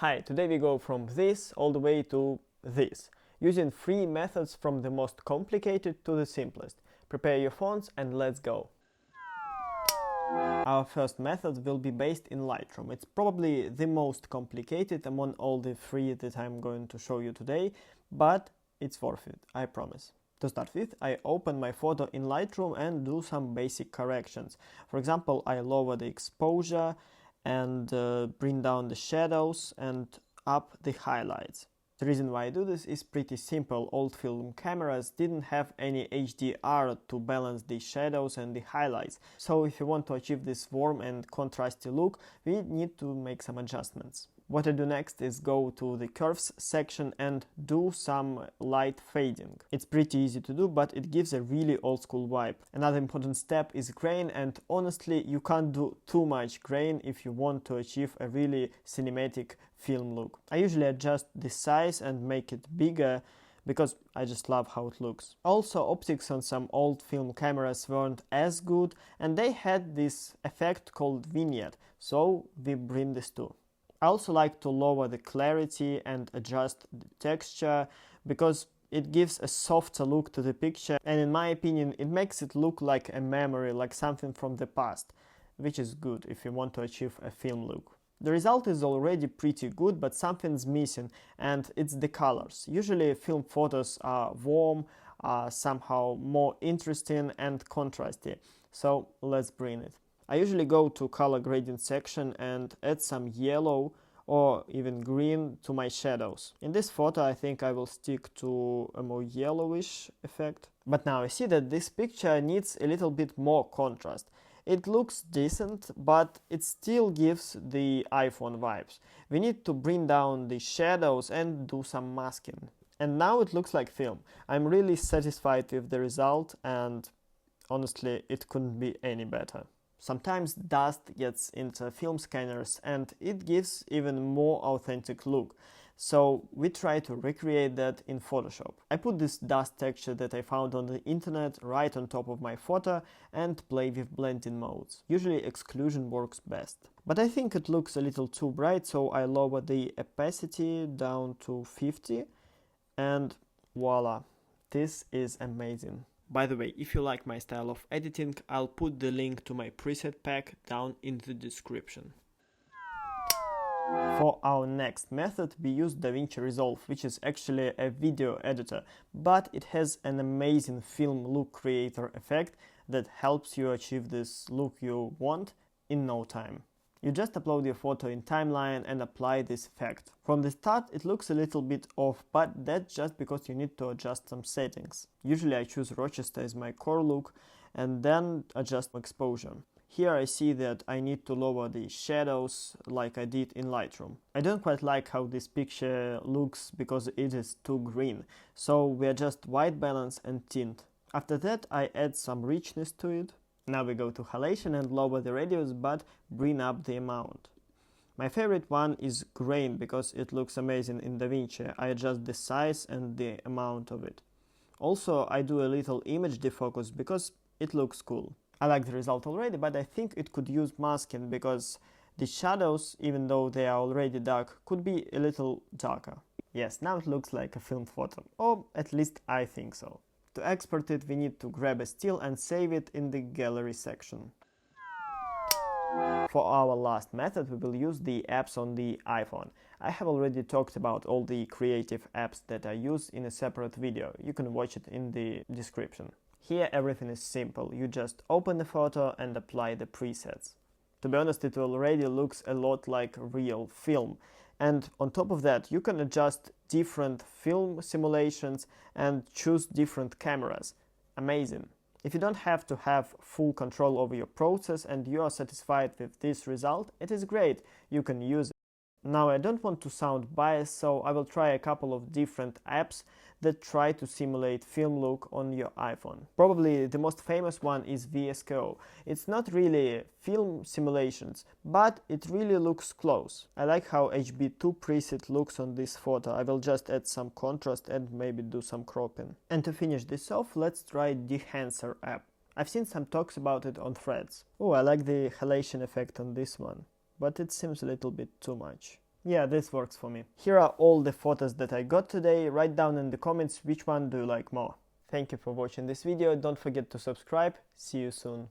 Hi, today we go from this all the way to this, using three methods from the most complicated to the simplest. Prepare your phones and let's go. Our first method will be based in Lightroom. It's probably the most complicated among all the three that I'm going to show you today, but it's worth it, I promise. To start with, I open my photo in Lightroom and do some basic corrections. For example, I lower the exposure and bring down the shadows and up the highlights. The reason why I do this is pretty simple. Old film cameras didn't have any HDR to balance the shadows and the highlights. So if you want to achieve this warm and contrasty look, we need to make some adjustments. What I do next is go to the curves section and do some light fading. It's pretty easy to do, but it gives a really old school vibe. Another important step is grain, and honestly you can't do too much grain if you want to achieve a really cinematic film look. I usually adjust the size and make it bigger because I just love how it looks. Also, optics on some old film cameras weren't as good and they had this effect called vignette, so we bring this too. I also like to lower the clarity and adjust the texture because it gives a softer look to the picture, and in my opinion it makes it look like a memory, like something from the past, which is good if you want to achieve a film look. The result is already pretty good, but something's missing, and it's the colors. Usually film photos are warm, are somehow more interesting and contrasty, so let's bring it. I usually go to color gradient section and add some yellow or even green to my shadows. In this photo I think I will stick to a more yellowish effect. But now I see that this picture needs a little bit more contrast. It looks decent, but it still gives the iPhone vibes. We need to bring down the shadows and do some masking. And now it looks like film. I'm really satisfied with the result, and honestly it couldn't be any better. Sometimes dust gets into film scanners and it gives even more authentic look. So we try to recreate that in Photoshop. I put this dust texture that I found on the internet right on top of my photo and play with blending modes. Usually exclusion works best. But I think it looks a little too bright, so I lower the opacity down to 50 and voila, this is amazing. By the way, if you like my style of editing, I'll put the link to my preset pack down in the description. For our next method, we use DaVinci Resolve, which is actually a video editor, but it has an amazing film look creator effect that helps you achieve this look you want in no time. You just upload your photo in timeline and apply this effect. From the start it looks a little bit off, but that's just because you need to adjust some settings. Usually I choose Rochester as my core look and then adjust exposure. Here I see that I need to lower the shadows like I did in Lightroom. I don't quite like how this picture looks because it is too green, so we adjust white balance and tint. After that I add some richness to it. Now we go to halation and lower the radius but bring up the amount. My favorite one is grain because it looks amazing in DaVinci. I adjust the size and the amount of it. Also I do a little image defocus because it looks cool. I like the result already, but I think it could use masking because the shadows, even though they are already dark, could be a little darker. Yes, now it looks like a film photo, or at least I think so. To export it, we need to grab a still and save it in the gallery section. For our last method, we will use the apps on the iPhone. I have already talked about all the creative apps that I use in a separate video. You can watch it in the description. Here everything is simple. You just open the photo and apply the presets. To be honest, it already looks a lot like real film. And on top of that, you can adjust different film simulations and choose different cameras. Amazing. If you don't have to have full control over your process and you are satisfied with this result, it is great. You can use it. Now I don't want to sound biased, so I will try a couple of different apps that try to simulate film look on your iPhone. Probably the most famous one is VSCO. It's not really film simulations, but it really looks close. I like how HB2 preset looks on this photo. I will just add some contrast and maybe do some cropping. And to finish this off, let's try Dehancer app. I've seen some talks about it on Threads. Oh, I like the halation effect on this one, but it seems a little bit too much. Yeah, this works for me. Here are all the photos that I got today. Write down in the comments which one do you like more. Thank you for watching this video. Don't forget to subscribe. See you soon.